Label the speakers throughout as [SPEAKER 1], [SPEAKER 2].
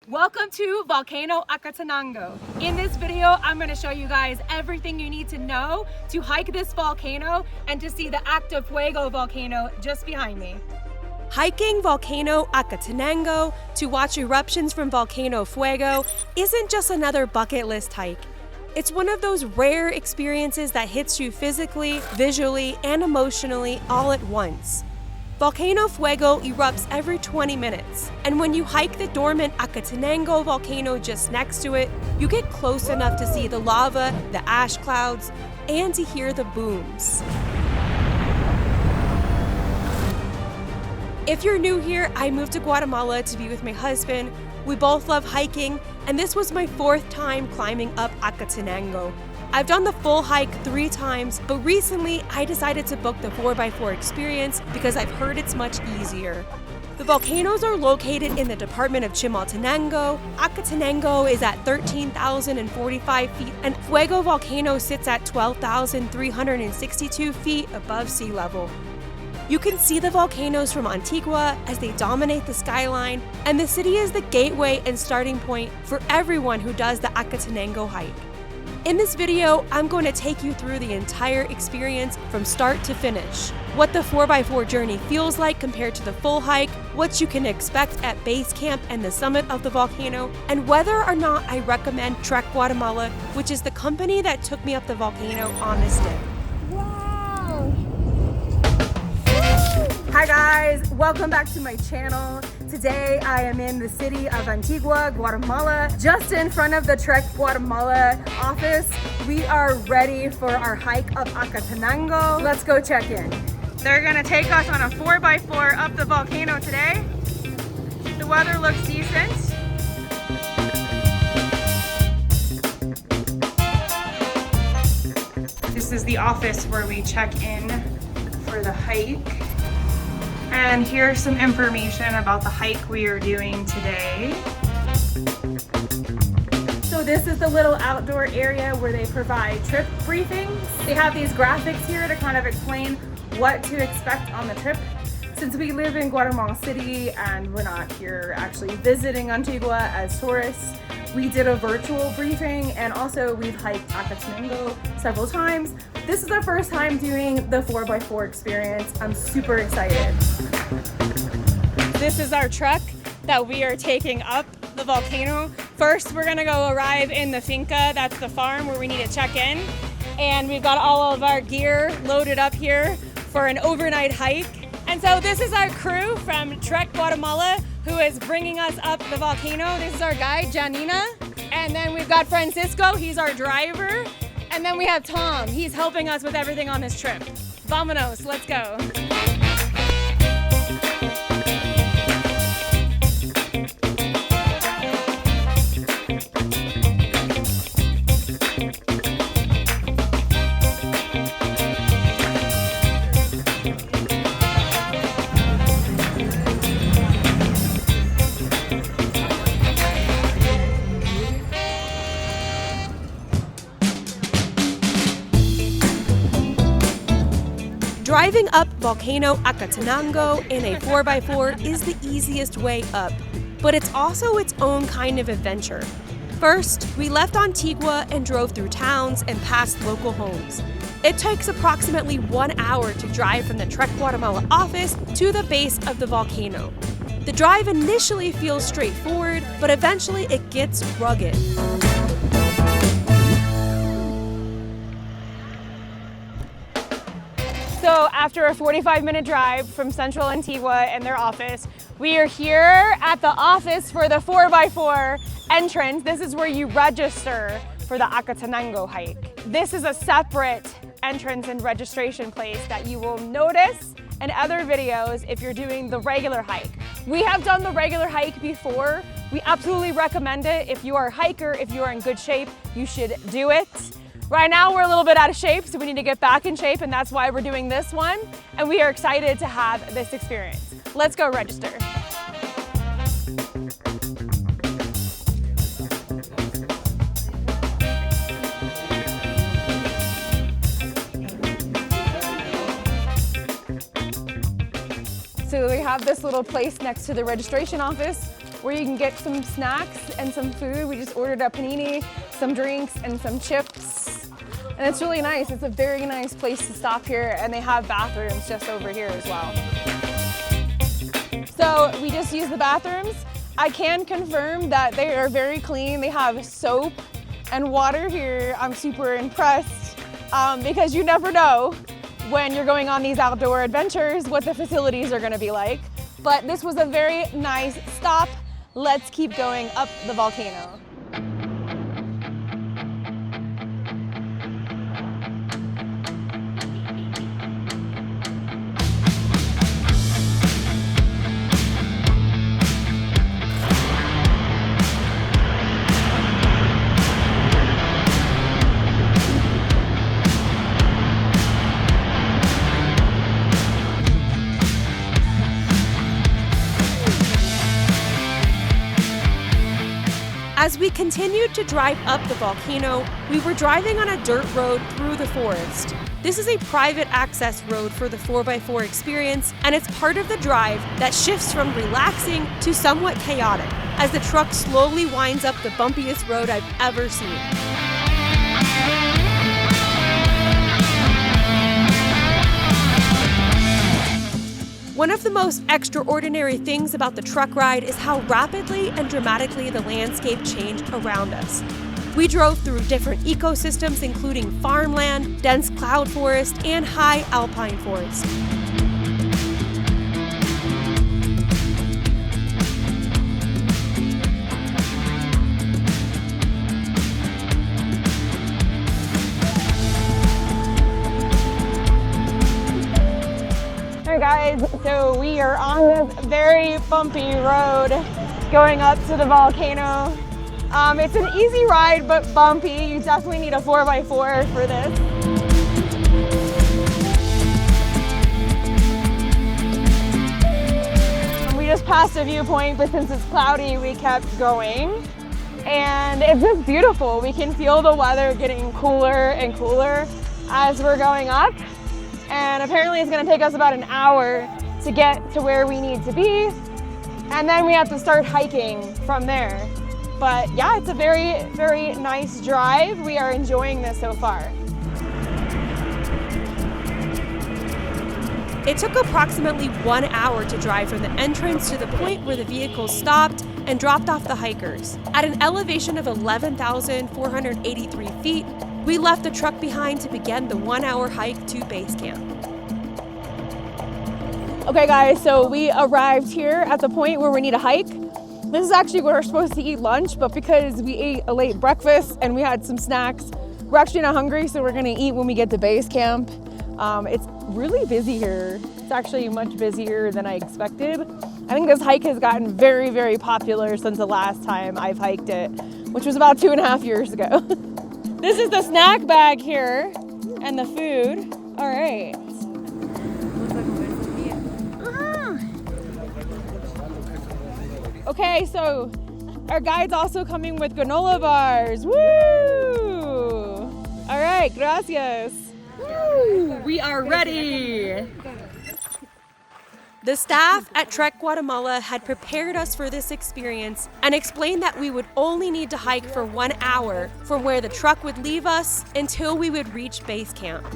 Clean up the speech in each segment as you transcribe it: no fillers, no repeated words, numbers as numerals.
[SPEAKER 1] Welcome to Volcano Acatenango. In this video, I'm going to show you guys everything you need to know to hike this volcano and to see the active Fuego volcano just behind me. Hiking Volcano Acatenango to watch eruptions from Volcano Fuego isn't just another bucket list hike. It's one of those rare experiences that hits you physically, visually, and emotionally all at once. Volcano Fuego erupts every 20 minutes, and when you hike the dormant Acatenango volcano just next to it, you get close enough to see the lava, the ash clouds, and to hear the booms. If you're new here, I moved to Guatemala to be with my husband. We both love hiking, and this was my 4th time climbing up Acatenango. I've done the full hike 3 times, but recently I decided to book the 4x4 experience because I've heard it's much easier. The volcanoes are located in the department of Chimaltenango. Acatenango is at 13,045 feet, and Fuego volcano sits at 12,362 feet above sea level. You can see the volcanoes from Antigua as they dominate the skyline, and the city is the gateway and starting point for everyone who does the Acatenango hike. In this video, I'm going to take you through the entire experience from start to finish. What the 4x4 journey feels like compared to the full hike, what you can expect at base camp and the summit of the volcano, and whether or not I recommend Trek Guatemala, which is the company that took me up the volcano on this day.
[SPEAKER 2] Wow!
[SPEAKER 1] Hi guys, welcome back to my channel. Today I am in the city of Antigua Guatemala, just in front of the Trek Guatemala office. We are ready for our hike up Acatenango. Let's go check in. They're gonna take us on a 4x4 up the volcano today. The weather looks decent. This is the office where we check in for the hike. And here's some information about the hike we are doing today. So this is the little outdoor area where they provide trip briefings. They have these graphics here to kind of explain what to expect on the trip. Since we live in Guatemala City and we're not here actually visiting Antigua as tourists, we did a virtual briefing, and also we've hiked Acatenango several times. This is our first time doing the 4x4 experience. I'm super excited. This is our truck that we are taking up the volcano. First, we're gonna go arrive in the finca. That's the farm where we need to check in. And we've got all of our gear loaded up here for an overnight hike. And so this is our crew from Trek Guatemala who is bringing us up the volcano. This is our guide, Janina. And then we've got Francisco, he's our driver. And then we have Tom, he's helping us with everything on this trip. Vámonos, let's go. Driving up Volcano Acatenango in a 4x4 is the easiest way up, but it's also its own kind of adventure. First, we left Antigua and drove through towns and past local homes. It takes approximately 1 hour to drive from the Trek Guatemala office to the base of the volcano. The drive initially feels straightforward, but eventually it gets rugged. So after a 45-minute drive from central Antigua and their office, we are here at the office for the 4x4 entrance. This is where you register for the Acatenango hike. This is a separate entrance and registration place that you will notice in other videos if you're doing the regular hike. We have done the regular hike before. We absolutely recommend it. If you are a hiker, if you are in good shape, you should do it. Right now we're a little bit out of shape, so we need to get back in shape, and that's why we're doing this one. And we are excited to have this experience. Let's go register. So we have this little place next to the registration office
[SPEAKER 3] where you can get some snacks and some food. We just ordered a panini, some drinks, and some chips. And it's really nice. It's a very nice place to stop here, and they have bathrooms just over here as well. So we just used the bathrooms. I can confirm that they are very clean. They have soap and water here. I'm super impressed because you never know when you're going on these outdoor adventures what the facilities are gonna be like. But this was a very nice stop. Let's keep going up the volcano.
[SPEAKER 1] As we continued to drive up the volcano, we were driving on a dirt road through the forest. This is a private access road for the 4x4 experience, and it's part of the drive that shifts from relaxing to somewhat chaotic as the truck slowly winds up the bumpiest road I've ever seen. One of the most extraordinary things about the truck ride is how rapidly and dramatically the landscape changed around us. We drove through different ecosystems, including farmland, dense cloud forest, and high alpine forest.
[SPEAKER 3] Guys, so we are on this very bumpy road going up to the volcano. It's an easy ride, but bumpy. You definitely need a 4x4 for this. We just passed a viewpoint, but since it's cloudy, we kept going. And it's just beautiful. We can feel the weather getting cooler and cooler as we're going up. And apparently it's gonna take us about an hour to get to where we need to be. And then we have to start hiking from there. But yeah, it's a very, very nice drive. We are enjoying this so far.
[SPEAKER 1] It took approximately 1 hour to drive from the entrance to the point where the vehicles stopped and dropped off the hikers. At an elevation of 11,483 feet, we left the truck behind to begin the 1 hour hike to base camp.
[SPEAKER 3] Okay guys, so we arrived here at the point where we need to hike. This is actually where we're supposed to eat lunch, but because we ate a late breakfast and we had some snacks, we're actually not hungry, so we're gonna eat when we get to base camp. It's really busy here. It's actually much busier than I expected. I think this hike has gotten very, very popular since the last time I've hiked it, which was about 2.5 years ago. This is the snack bag here and the food. All right. Okay, so our guide's also coming with granola bars. Woo! All right, gracias. Woo! We are ready.
[SPEAKER 1] The staff at Trek Guatemala had prepared us for this experience and explained that we would only need to hike for 1 hour from where the truck would leave us until we would reach base camp.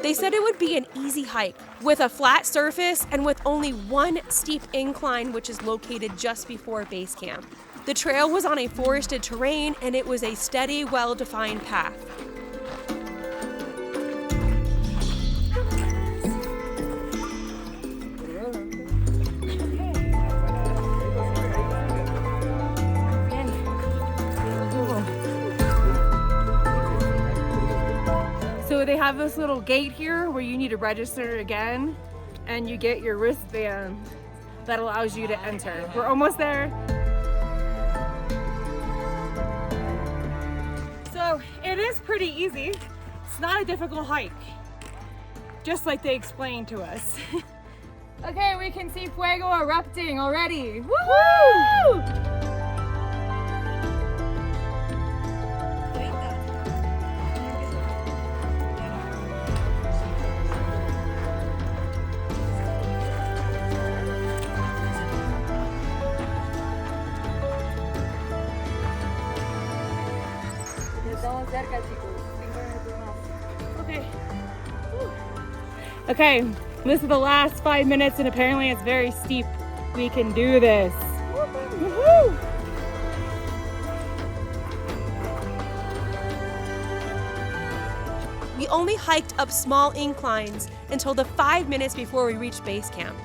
[SPEAKER 1] They said it would be an easy hike with a flat surface and with only one steep incline, which is located just before base camp. The trail was on a forested terrain and it was a steady, well-defined path.
[SPEAKER 3] So they have this little gate here where you need to register again and you get your wristband that allows you to enter. We're almost there. So it is pretty easy. It's not a difficult hike, just like they explained to us. Okay, we can see Fuego erupting already. Woo! Okay. Okay, this is the last 5 minutes and apparently it's very steep. We can do this. Woohoo!
[SPEAKER 1] We only hiked up small inclines until the 5 minutes before we reached base camp.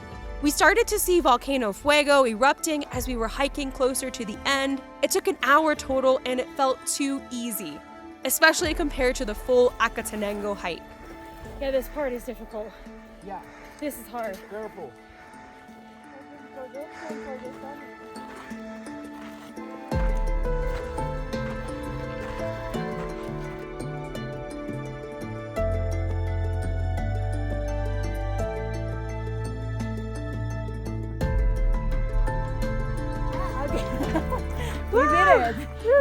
[SPEAKER 1] We started to see volcano Fuego erupting as we were hiking closer to the end. It took an hour total and it felt too easy, especially compared to the full Acatenango hike.
[SPEAKER 3] Yeah, this part is difficult.
[SPEAKER 4] Yeah,
[SPEAKER 3] This is hard.
[SPEAKER 4] careful.
[SPEAKER 3] We did it.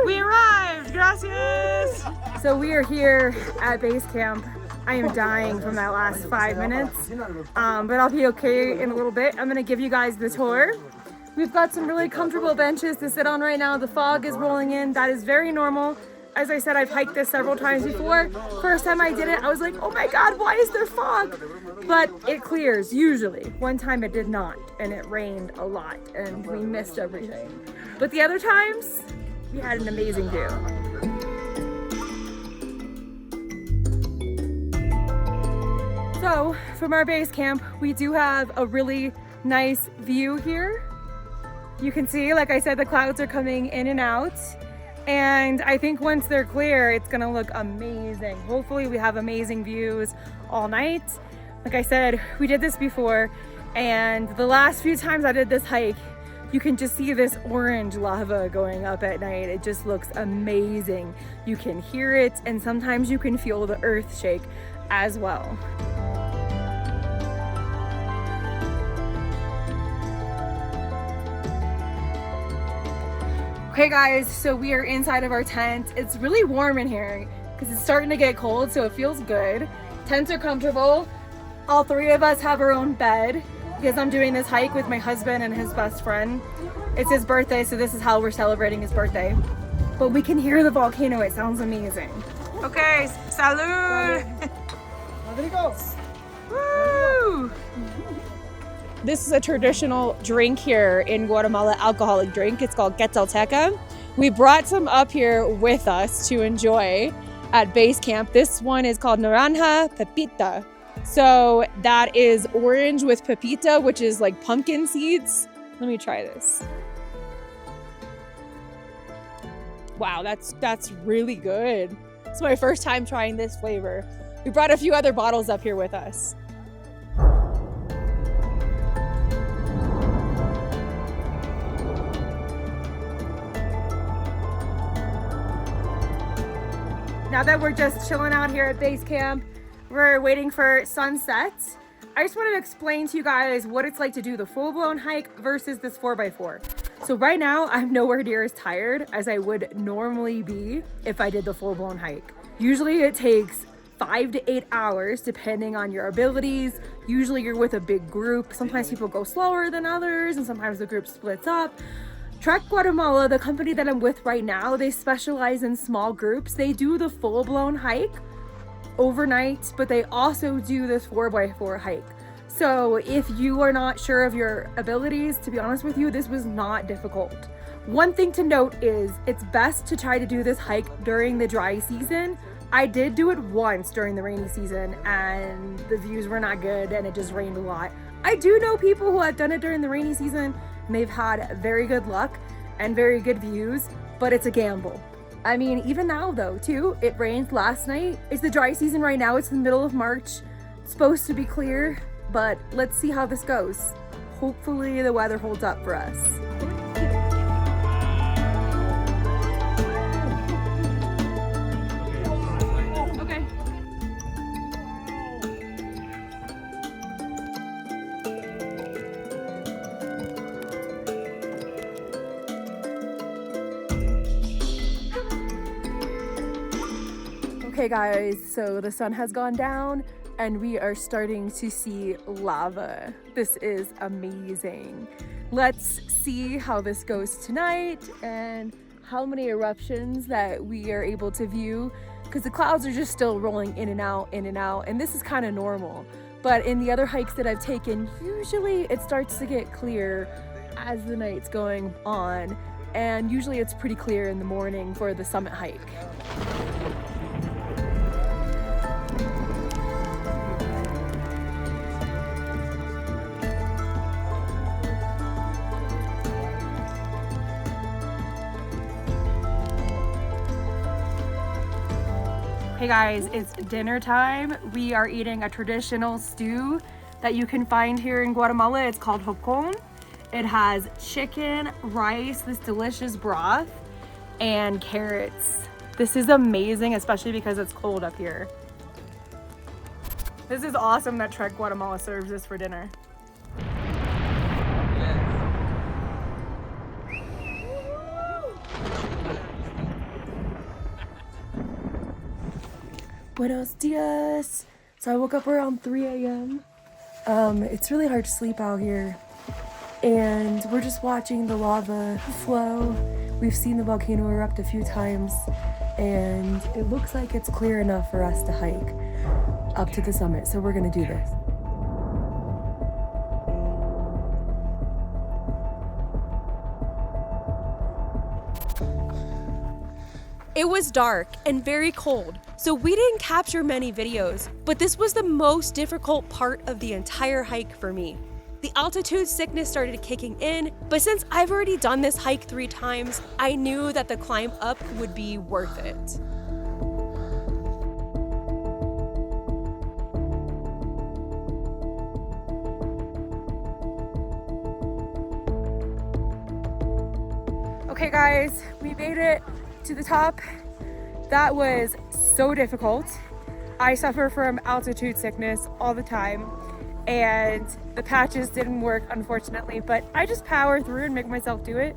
[SPEAKER 3] We arrived. Gracias. So we are here at base camp. I am dying from that last 5 minutes, but I'll be okay in a little bit. I'm gonna give you guys the tour. We've got some really comfortable benches to sit on right now. The fog is rolling in. That is very normal. As I said, I've hiked this several times before. First time I did it, I was like, oh my God, why is there fog? But it clears usually. One time it did not, and it rained a lot, and we missed everything. But the other times, we had an amazing view. So from our base camp, we do have a really nice view here. You can see, like I said, the clouds are coming in and out. And I think once they're clear, it's gonna look amazing. Hopefully we have amazing views all night. Like I said, we did this before, and the last few times I did this hike, you can just see this orange lava going up at night. It just looks amazing. You can hear it, and sometimes you can feel the earth shake as well. Okay guys, so we are inside of our tent. It's really warm in here because it's starting to get cold, so it feels good. Tents are comfortable. All three of us have our own bed because I'm doing this hike with my husband and his best friend. It's his birthday, so this is how we're celebrating his birthday. But we can hear the volcano. It sounds amazing. Okay, salud! Woo! This is a traditional drink here in Guatemala, alcoholic drink. It's called Quetzalteca. We brought some up here with us to enjoy at base camp. This one is called Naranja Pepita. So that is orange with pepita, which is like pumpkin seeds. Let me try this. Wow, that's really good. It's my first time trying this flavor. We brought a few other bottles up here with us. Now that we're just chilling out here at base camp, we're waiting for sunset. I just wanted to explain to you guys what it's like to do the full-blown hike versus this 4x4. So right now, I'm nowhere near as tired as I would normally be if I did the full-blown hike. Usually it takes 5 to 8 hours depending on your abilities. Usually you're with a big group. Sometimes people go slower than others, and sometimes the group splits up. Trek Guatemala, the company that I'm with right now, they specialize in small groups. They do the full-blown hike overnight, but they also do this 4x4 hike. So if you are not sure of your abilities, to be honest with you, this was not difficult. One thing to note is it's best to try to do this hike during the dry season. I did do it once during the rainy season and the views were not good and it just rained a lot. I do know people who have done it during the rainy season and they've had very good luck and very good views, but it's a gamble. I mean, even now though, too, it rained last night. It's the dry season right now. It's the middle of March. It's supposed to be clear, but let's see how this goes. Hopefully the weather holds up for us. Okay guys, so the sun has gone down and we are starting to see lava. This is amazing. Let's see how this goes tonight and how many eruptions that we are able to view because the clouds are just still rolling in and out, and this is kind of normal. But in the other hikes that I've taken, usually it starts to get clear as the night's going on, and usually it's pretty clear in the morning for the summit hike. Hey guys, it's dinner time. We are eating a traditional stew that you can find here in Guatemala. It's called hocon. It has chicken, rice, this delicious broth, and carrots. This is amazing, especially because it's cold up here. This is awesome that Trek Guatemala serves this for dinner. Buenos dias. So I woke up around 3 a.m. It's really hard to sleep out here. And we're just watching the lava flow. We've seen the volcano erupt a few times, and it looks like it's clear enough for us to hike up to the summit. So we're gonna do this.
[SPEAKER 1] It was dark and very cold, so we didn't capture many videos, but this was the most difficult part of the entire hike for me. The altitude sickness started kicking in, but since I've already done this hike 3 times, I knew that the climb up would be worth it. Okay guys, we made it to the top. That was so difficult. I suffer from altitude sickness all the time, and the patches didn't work, unfortunately, but I just power through and make myself do it.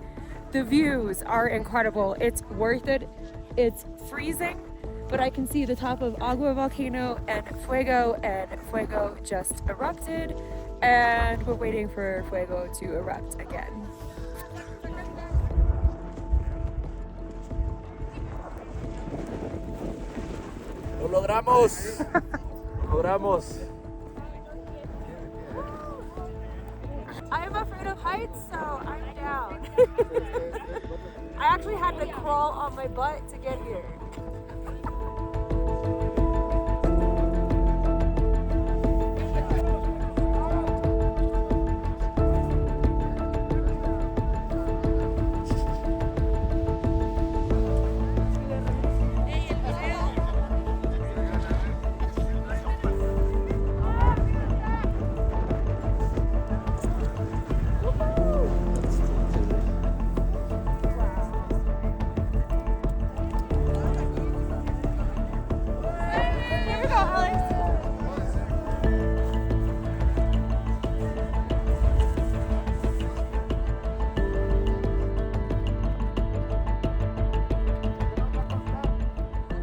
[SPEAKER 1] The views are incredible. It's worth it. It's freezing, but I can see the top of Agua Volcano and Fuego just erupted, and we're waiting for Fuego to erupt again.
[SPEAKER 4] Lo logramos. Logramos.
[SPEAKER 3] I'm afraid of heights, so I'm down. I actually had to crawl on my butt to get here.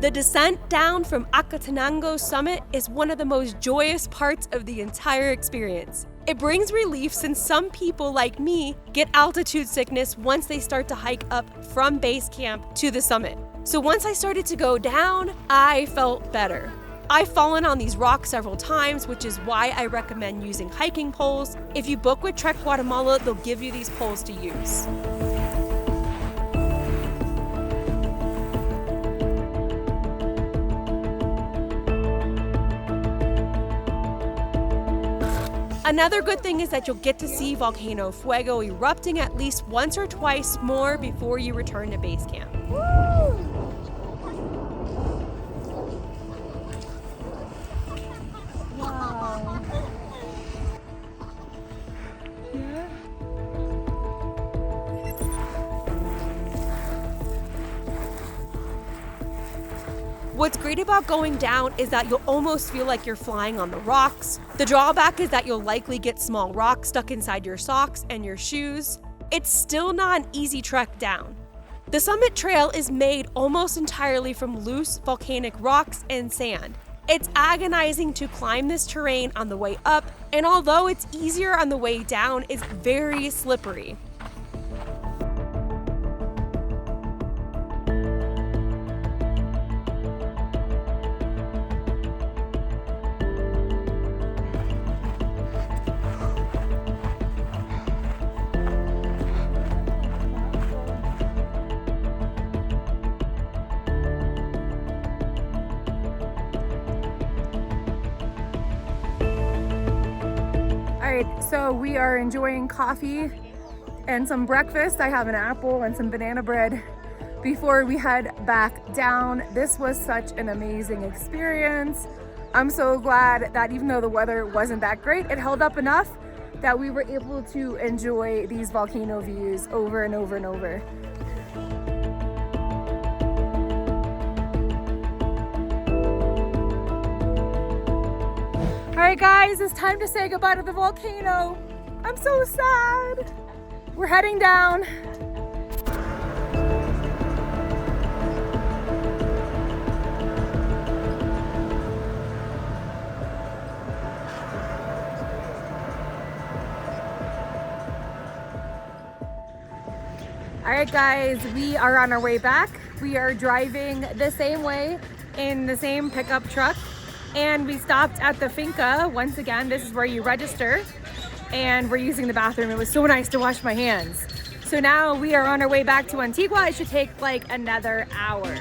[SPEAKER 1] The descent down from Acatenango summit is one of the most joyous parts of the entire experience. It brings relief since some people like me get altitude sickness once they start to hike up from base camp to the summit. So once I started to go down, I felt better. I've fallen on these rocks several times, which is why I recommend using hiking poles. If you book with Trek Guatemala, they'll give you these poles to use. Another good thing is that you'll get to see Volcano Fuego erupting at least once or twice more before you return to base camp.
[SPEAKER 3] Wow. Yeah.
[SPEAKER 1] What's great about going down is that you'll almost feel like you're flying on the rocks. The drawback is that you'll likely get small rocks stuck inside your socks and your shoes. It's still not an easy trek down. The summit trail is made almost entirely from loose volcanic rocks and sand. It's agonizing to climb this terrain on the way up, and although it's easier on the way down, it's very slippery.
[SPEAKER 3] right, so we are enjoying coffee and some breakfast. I have an apple and some banana bread before we head back down. This was such an amazing experience. I'm so glad that even though the weather wasn't that great, it held up enough that we were able to enjoy these volcano views over and over and over. All right, guys, it's time to say goodbye to the volcano. I'm so sad. We're heading down. All right, guys, we are on our way back. We are driving the same way in the same pickup truck. And we stopped at the finca. Once again, this is where you register. And we're using the bathroom. It was so nice to wash my hands. So now we are on our way back to Antigua. It should take like another hour.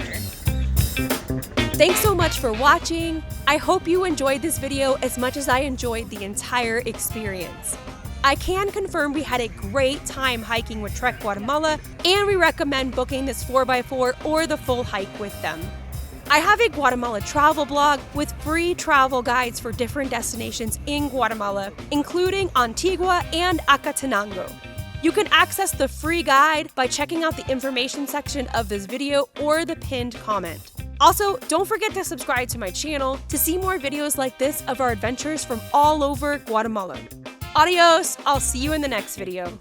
[SPEAKER 1] Thanks so much for watching. I hope you enjoyed this video as much as I enjoyed the entire experience. I can confirm we had a great time hiking with Trek Guatemala, and we recommend booking this 4x4 or the full hike with them. I have a Guatemala travel blog with free travel guides for different destinations in Guatemala, including Antigua and Acatenango. You can access the free guide by checking out the information section of this video or the pinned comment. Also, don't forget to subscribe to my channel to see more videos like this of our adventures from all over Guatemala. Adios, I'll see you in the next video.